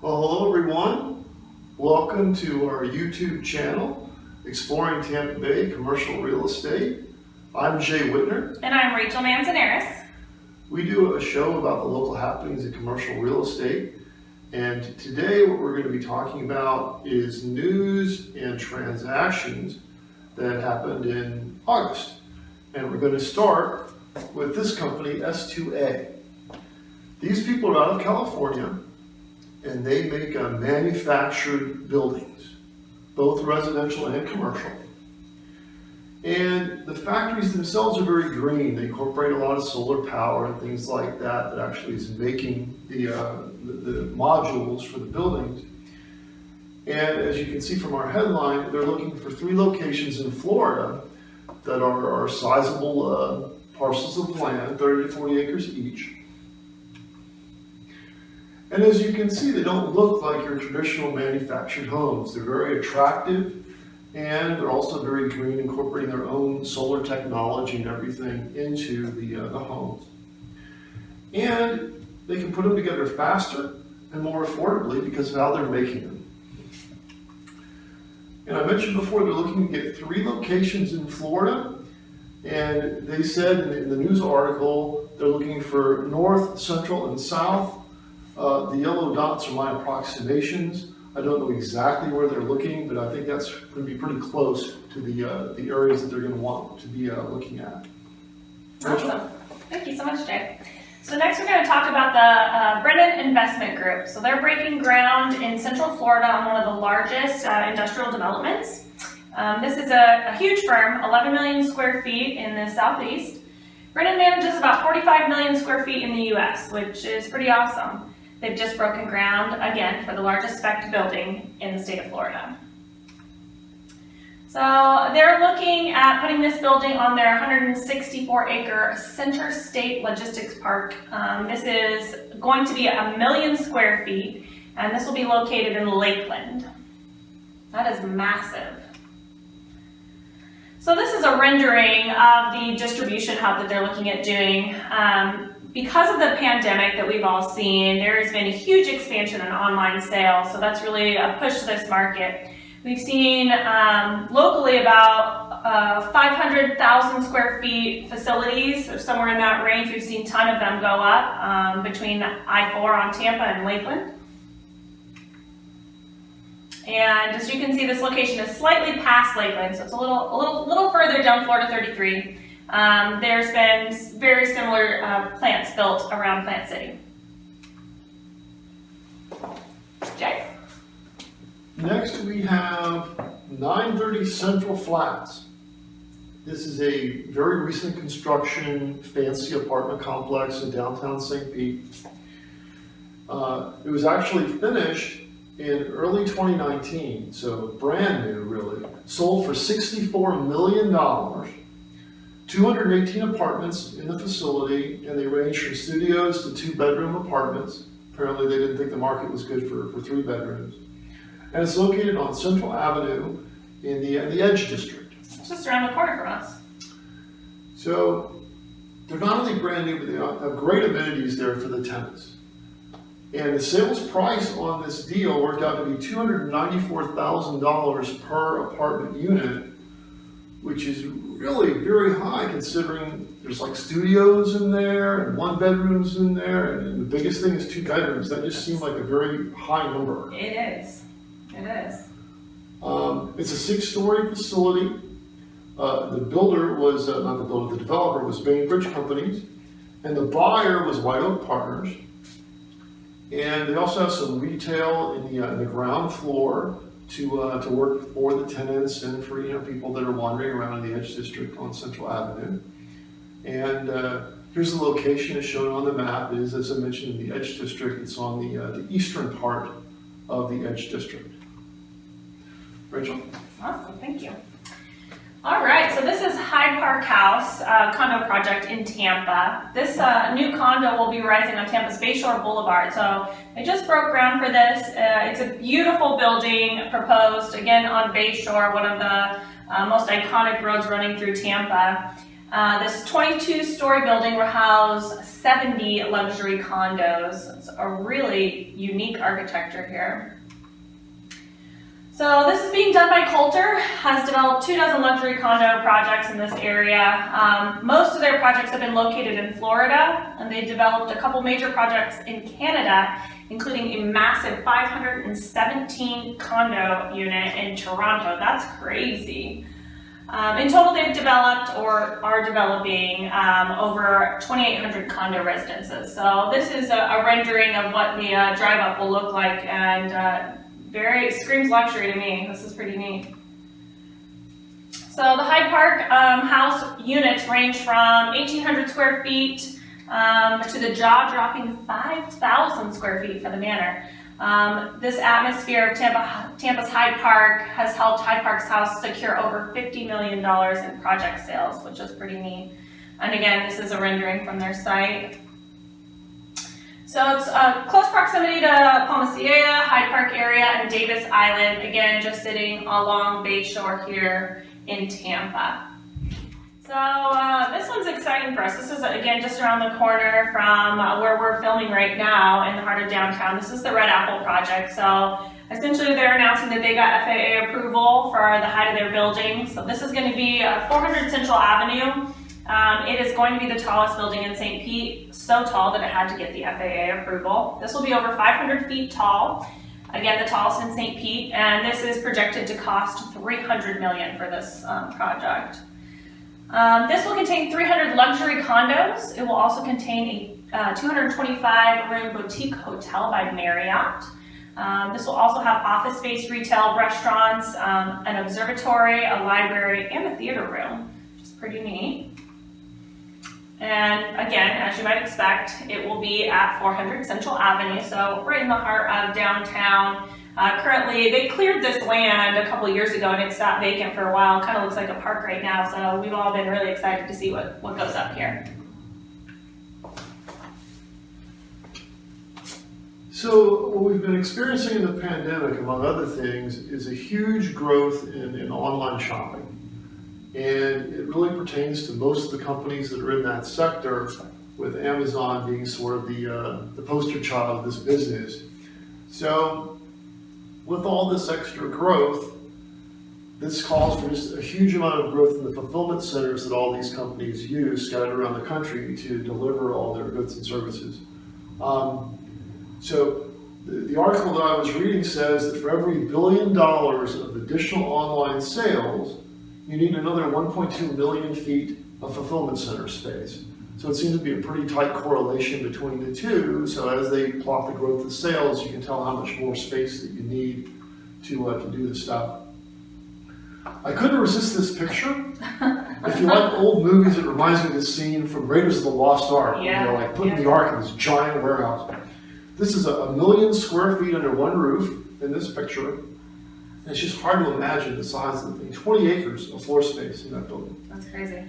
Well, hello everyone. Welcome to our YouTube channel, Exploring Tampa Bay Commercial Real Estate. I'm Jay Wittner. And I'm Rachael Manzanares. We do a show about the local happenings in commercial real estate. And today what we're going to be talking about is news and transactions that happened in August. And we're going to start with this company, S2A. These people are out of California, and they make manufactured buildings, both residential and commercial. And the factories themselves are very green. They incorporate a lot of solar power and things like that actually is making the modules for the buildings. And as you can see from our headline, they're looking for 3 locations in Florida that are sizable parcels of land, 30 to 40 acres each. And as you can see, they don't look like your traditional manufactured homes. They're very attractive, and they're also very green, incorporating their own solar technology and everything into the homes. And they can put them together faster and more affordably because of how they're making them. And I mentioned before, they're looking to get 3 locations in Florida, and they said in the news article, they're looking for north, central, and south. The yellow dots are my approximations. I don't know exactly where they're looking, but I think that's going to be pretty close to the areas that they're going to want to be looking at. Awesome. Thank you so much, Jay. So next we're going to talk about the Brennan Investment Group. So they're breaking ground in Central Florida on one of the largest industrial developments. This is a huge firm, 11 million square feet in the southeast. Brennan manages about 45 million square feet in the U.S., which is pretty awesome. They've just broken ground, again, for the largest spec building in the state of Florida. So they're looking at putting this building on their 164-acre Center State Logistics Park. This is going to be 1 million square feet, and this will be located in Lakeland. That is massive. So this is a rendering of the distribution hub that they're looking at doing. Because of the pandemic that we've all seen, there has been a huge expansion in online sales, so that's really a push to this market. We've seen locally about 500,000 square feet facilities, or somewhere in that range. We've seen a ton of them go up between I-4 on Tampa and Lakeland. And as you can see, this location is slightly past Lakeland, so it's a little further down Florida 33. There's been very similar plants built around Plant City. Jay? Next we have 930 Central Flats. This is a very recent construction, fancy apartment complex in downtown St. Pete. It was actually finished in early 2019, so brand new really. Sold for $64 million. 218 apartments in the facility, and they range from studios to 2-bedroom apartments. Apparently they didn't think the market was good for 3 bedrooms. And it's located on Central Avenue in the Edge District. It's just around the corner from us. So they're not only brand new, but they have great amenities there for the tenants. And the sales price on this deal worked out to be $294,000 per apartment unit, which is really very high considering there's like studios in there and 1 bedrooms in there, and the biggest thing is 2 bedrooms. That just seemed like a very high number. It is. It is. It's a 6-story facility. The builder was, not the builder, the developer was Bainbridge Companies, and the buyer was White Oak Partners. And they also have some retail in the ground floor to work for the tenants and for people that are wandering around in the Edge District on Central Avenue. And here's the location as shown on the map. It is, as I mentioned, in the Edge District. It's on the eastern part of the Edge District. Rachel? Awesome, thank you. All right, so this is Hyde Park House condo project in Tampa. This new condo will be rising on Tampa's Bayshore Boulevard. So they just broke ground for this. It's a beautiful building proposed, again, on Bayshore, one of the most iconic roads running through Tampa. This 22-story building will house 70 luxury condos. It's a really unique architecture here. So this is being done by Coulter, has developed 24 luxury condo projects in this area. Most of their projects have been located in Florida, and they developed a couple major projects in Canada, including a massive 517 condo unit in Toronto. That's crazy. In total, they've developed or are developing over 2,800 condo residences. So this is a rendering of what the drive-up will look like, and very screams luxury to me. This is pretty neat. So the Hyde Park house units range from 1,800 square feet to the jaw-dropping 5,000 square feet for the manor. This atmosphere of Tampa's Hyde Park has helped Hyde Park's house secure over $50 million in project sales, which is pretty neat. And again, this is a rendering from their site. So it's close proximity to Palma Sierra, Hyde Park area, and Davis Island. Again, just sitting along Bayshore here in Tampa. So this one's exciting for us. This is, again, just around the corner from where we're filming right now in the heart of downtown. This is the Red Apple project. So essentially they're announcing that they got FAA approval for the height of their building. So this is going to be 400 Central Avenue. It is going to be the tallest building in St. Pete, so tall that it had to get the FAA approval. This will be over 500 feet tall. Again, the tallest in St. Pete, and this is projected to cost $300 million for this project. This will contain 300 luxury condos. It will also contain a 225-room boutique hotel by Marriott. This will also have office space, retail, restaurants, an observatory, a library, and a theater room, which is pretty neat. And again, as you might expect, it will be at 400 Central Avenue, so right in the heart of downtown. Currently, they cleared this land a couple years ago and it sat vacant for a while. Kind of looks like a park right now, so we've all been really excited to see what goes up here. So what we've been experiencing in the pandemic, among other things, is a huge growth in online shopping. And it really pertains to most of the companies that are in that sector, with Amazon being sort of the poster child of this business. So with all this extra growth, this calls for just a huge amount of growth in the fulfillment centers that all these companies use scattered around the country to deliver all their goods and services. So the article that I was reading says that for every $1 billion of additional online sales, you need another 1.2 million feet of fulfillment center space. So it seems to be a pretty tight correlation between the two. So as they plot the growth of sales, you can tell how much more space that you need to do the stuff. I couldn't resist this picture. If you like old movies, it reminds me of this scene from Raiders of the Lost Ark. Yeah. You know, like putting the Ark in this giant warehouse. This is a million square feet under one roof in this picture. And it's just hard to imagine the size of the thing. 20 acres of floor space in that building. That's crazy.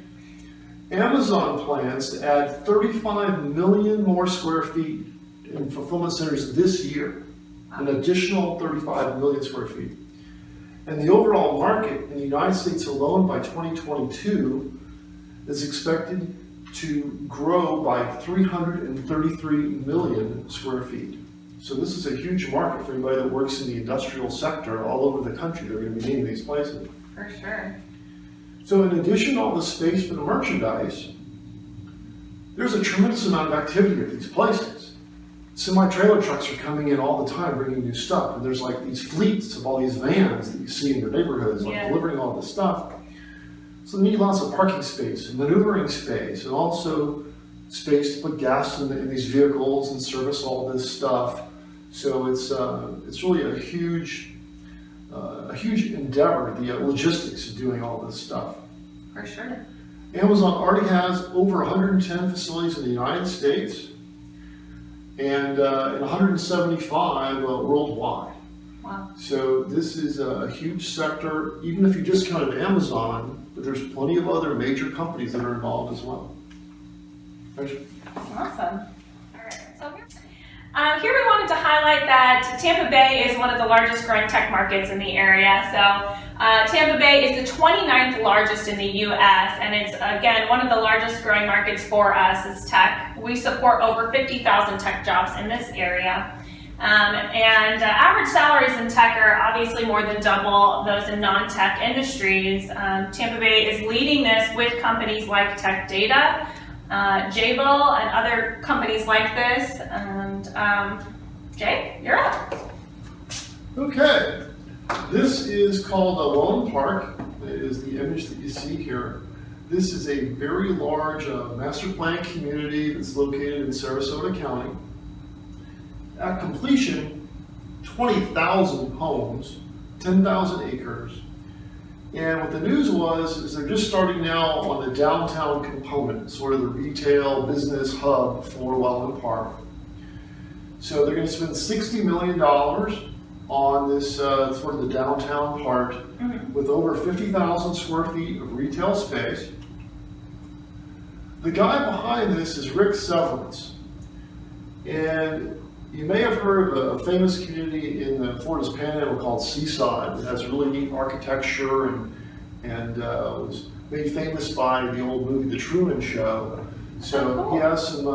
Amazon plans to add 35 million more square feet in fulfillment centers this year. An additional 35 million square feet. And the overall market in the United States alone by 2022 is expected to grow by 333 million square feet. So this is a huge market for anybody that works in the industrial sector all over the country. They're going to be needing these places. For sure. So in addition to all the space for the merchandise, there's a tremendous amount of activity at these places. Semi-trailer trucks are coming in all the time bringing new stuff, and there's like these fleets of all these vans that you see in your neighborhoods, like delivering all this stuff. So they need lots of parking space and maneuvering space, and also space to put gas in these vehicles and service all this stuff. So it's really a huge endeavor, the logistics of doing all this stuff. For sure. Amazon already has over 110 facilities in the United States and 175 worldwide. Wow. So this is a huge sector, even if you just counted Amazon, but there's plenty of other major companies that are involved as well. Awesome. All right. So here we wanted to highlight that Tampa Bay is one of the largest growing tech markets in the area. So Tampa Bay is the 29th largest in the U.S., and it's, again, one of the largest growing markets for us is tech. We support over 50,000 tech jobs in this area. Average salaries in tech are obviously more than double those in non-tech industries. Tampa Bay is leading this with companies like Tech Data, Jabil, and other companies like this. And Jay, you're up. Okay. This is called Wellen Park. It is the image that you see here. This is a very large master plan community that's located in Sarasota County. At completion, 20,000 homes, 10,000 acres. And what the news was is they're just starting now on the downtown component, sort of the retail business hub for Wellen Park. So they're going to spend $60 million on this sort of the downtown part with over 50,000 square feet of retail space. The guy behind this is Rick Severance. And you may have heard of a famous community in the Florida's Panhandle called Seaside that has really neat architecture and was made famous by the old movie The Truman Show. So he has some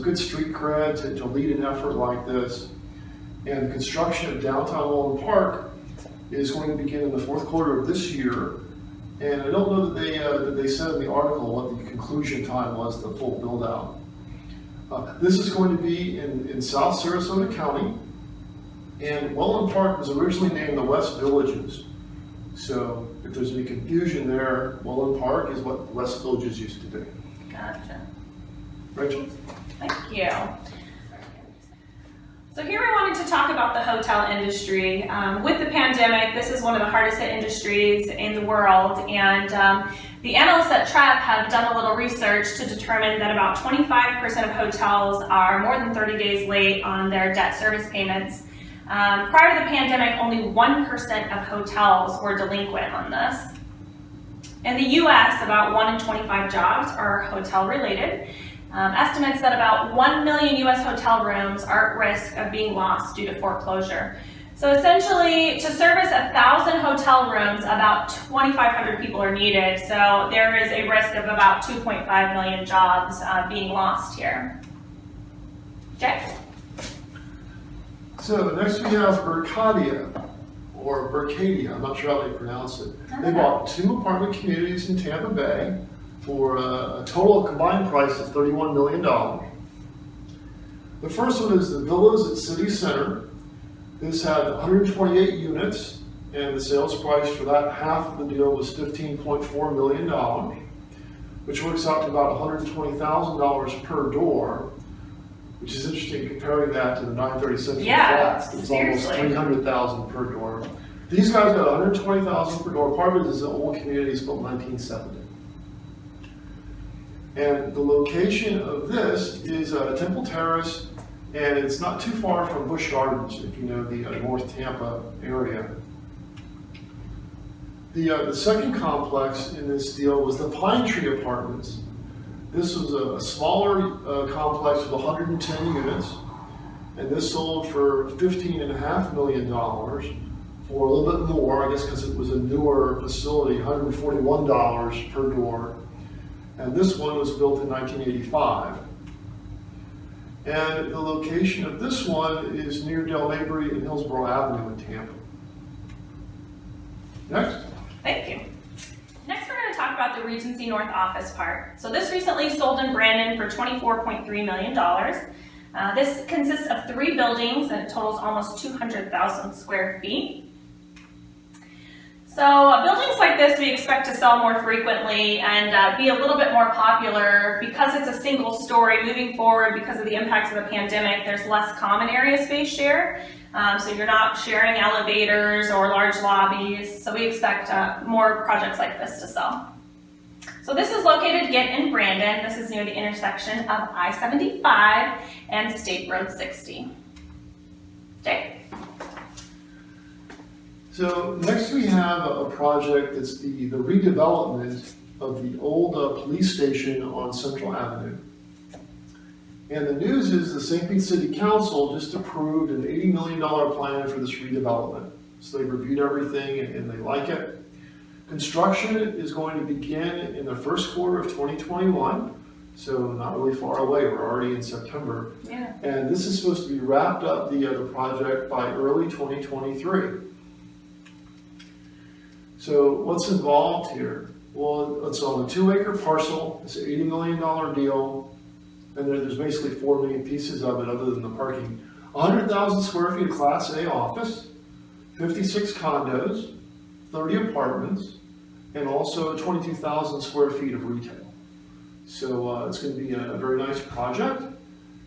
good street cred to lead an effort like this. And the construction of downtown Wellen Park is going to begin in the fourth quarter of this year. And I don't know that they said in the article what the conclusion time was, the full build out. This is going to be in South Sarasota County. And Wellen Park was originally named the West Villages. So if there's any confusion there, Wellen Park is what the West Villages used to be. Gotcha. Rachel? Thank you. So here we wanted to talk about the hotel industry. With the pandemic, this is one of the hardest hit industries in the world, and the analysts at TREP have done a little research to determine that about 25% of hotels are more than 30 days late on their debt service payments. Prior to the pandemic, only 1% of hotels were delinquent on this. In the US, about 1 in 25 jobs are hotel related. Estimates that about 1 million US hotel rooms are at risk of being lost due to foreclosure. So essentially, to service 1,000 hotel rooms, about 2,500 people are needed. So there is a risk of about 2.5 million jobs being lost here. Jay? So next we have Berkadia, or Berkadia, I'm not sure how they pronounce it. They bought 2 apartment communities in Tampa Bay for a total combined price of $31 million. The first one is the Villas at City Center. This had 128 units, and the sales price for that half of the deal was $15.4 million, which works out to about $120,000 per door, which is interesting comparing that to the 930 Central Flats. That's almost $300,000 per door. These guys got $120,000 per door. Part of it is the old community is built in 1970. And the location of this is Temple Terrace, and it's not too far from Busch Gardens, if you know the North Tampa area. The second complex in this deal was the Pine Tree Apartments. This was a smaller complex with 110 units, and this sold for $15.5 million for a little bit more, I guess because it was a newer facility, $141 per door. And this one was built in 1985. And the location of this one is near Del Mabry and Hillsborough Avenue in Tampa. Next. Thank you. Next, we're going to talk about the Regency North office part. So this recently sold in Brennan for $24.3 million. This consists of 3 buildings and it totals almost 200,000 square feet. So buildings like this we expect to sell more frequently and be a little bit more popular because it's a single story. Moving forward, because of the impacts of the pandemic, there's less common area space share. So you're not sharing elevators or large lobbies. So we expect more projects like this to sell. So this is located again in Brandon. This is near the intersection of I-75 and State Road 60. Jay? So next we have a project that's the redevelopment of the old police station on Central Avenue. And the news is the St. Pete City Council just approved an $80 million plan for this redevelopment. So they reviewed everything and they like it. Construction is going to begin in the first quarter of 2021, so not really far away. We're already in September. Yeah. And this is supposed to be wrapped up, the project, by early 2023. So what's involved here? Well, it's on a 2-acre parcel. It's an $80 million deal. And there's basically 4 million pieces of it other than the parking. 100,000 square feet of Class A office, 56 condos, 30 apartments, and also 22,000 square feet of retail. So it's going to be a very nice project, and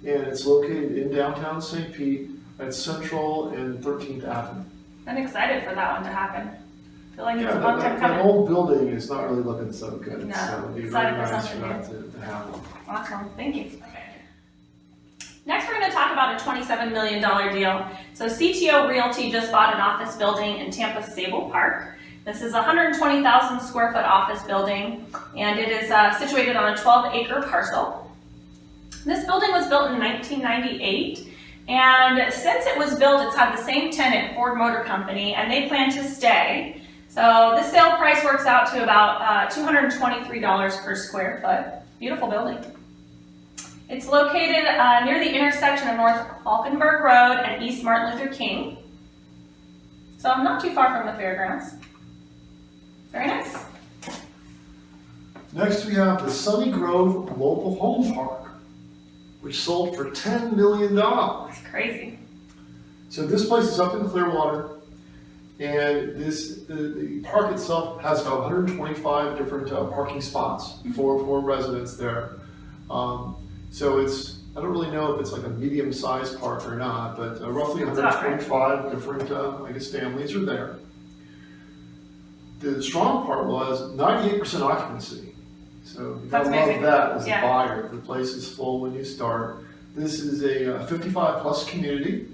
it's located in downtown St. Pete at Central and 13th Avenue. I'm excited for that one to happen. I feel like it's Yeah, a long time that coming. old building is not really looking so good. No, So it'd be excited very for nice for something that to happen. Awesome, thank you. Next, we're going to talk about a $27 million deal. So CTO Realty just bought an office building in Tampa's Sable Park. This is a 120,000 square foot office building, and it is situated on a 12-acre parcel. This building was built in 1998, and since it was built, it's had the same tenant, Ford Motor Company, and they plan to stay. So this sale price works out to about $223 per square foot. Beautiful building. It's located near the intersection of North Falkenberg Road and East Martin Luther King. So I'm not too far from the fairgrounds. Very nice. Next, we have the Sunny Grove Mobile Home Park, which sold for $10 million. That's crazy. So this place is up in Clearwater, and the park itself has about 125 different parking spots for residents there. So it's, I don't really know if it's like a medium-sized park or not, but roughly 125 different, I guess, families are there. The strong part was 98% occupancy. So you gotta love that as a buyer. The place is full when you start. This is a 55 plus community,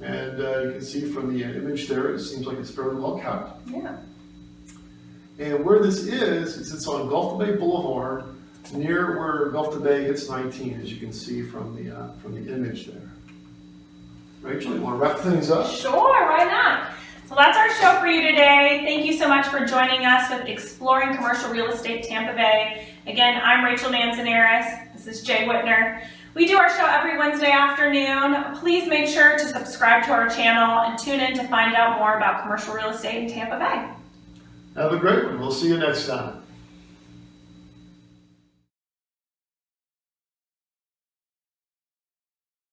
and you can see from the image there, it seems like it's fairly well kept. Yeah. And where this is it's on Gulf to Bay Boulevard, near where Gulf to Bay hits 19, as you can see from the image there. Rachel, you want to wrap things up? Sure, why not? So that's our show for you today. Thank you so much for joining us with Exploring Commercial Real Estate Tampa Bay. Again, I'm Rachael Manzanares. This is Jay Wittner. We do our show every Wednesday afternoon. Please make sure to subscribe to our channel and tune in to find out more about commercial real estate in Tampa Bay. Have a great one. We'll see you next time.